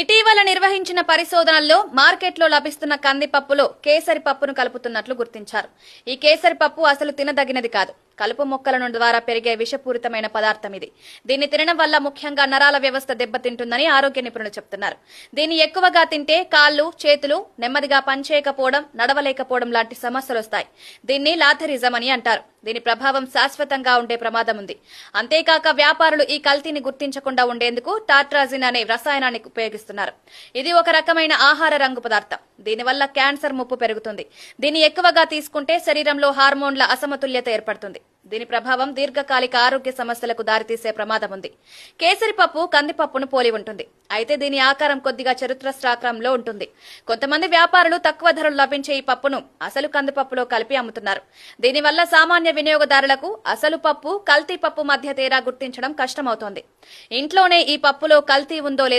ఇటీవల నిర్వహించిన పరిశోధనల్లో మార్కెట్లో లభిస్తున్న కందిపప్పులో కేసరి పప్పును కలుపుతున్నట్లు గుర్తించారు. ఈ కేసరి పప్పు అసలు తినదగినది కాదు. కలుపు మొక్కల ద్వారా పెరిగే విషపూరితమైన పదార్థం ఇది. దీన్ని తినడం వల్ల ముఖ్యంగా నరాల వ్యవస్థ దెబ్బతింటుందని ఆరోగ్య నిపుణులు చెబుతున్నారు. దీన్ని ఎక్కువగా తింటే కాళ్లు, చేతులు నెమ్మదిగా పనిచేయకపోవడం, నడవలేకపోవడం లాంటి సమస్యలు వస్తాయి. దీన్ని లాథరిజం అని అంటారు. దీని ప్రభావం శాశ్వతంగా ఉండే ప్రమాదం ఉంది. అంతేకాక వ్యాపారులు ఈ కల్తీని గుర్తించకుండా ఉండేందుకు టాట్రాజిన్ అనే రసాయనాన్ని ఉపయోగిస్తున్నారు. ఇది ఒక రకమైన ఆహార రంగు పదార్థం. దీనివల్ల క్యాన్సర్ ముప్పు పెరుగుతుంది. దీన్ని ఎక్కువగా తీసుకుంటే శరీరంలో హార్మోన్ల అసమతుల్యత ఏర్పడుతుంది. దీని ప్రభావం దీర్ఘకాలిక ఆరోగ్య సమస్యలకు దారితీసే ప్రమాదం ఉంది. కేసరి పప్పు కందిపప్పును పోలి ఉంటుంది. అయితే దీని ఆకారం కొద్దిగా చతురస్రాకారంలో ఉంటుంది. కొంతమంది వ్యాపారులు తక్కువ ధరలు లభించే ఈ పప్పును అసలు కందిపప్పులో కలిపి అమ్ముతున్నారు. దీనివల్ల సామాన్య వినియోగదారులకు అసలు పప్పు, కల్తీ పప్పు మధ్య తేడా గుర్తించడం కష్టమవుతోంది. ఇంట్లోనే ఈ పప్పులో కల్తీ ఉందో లేదో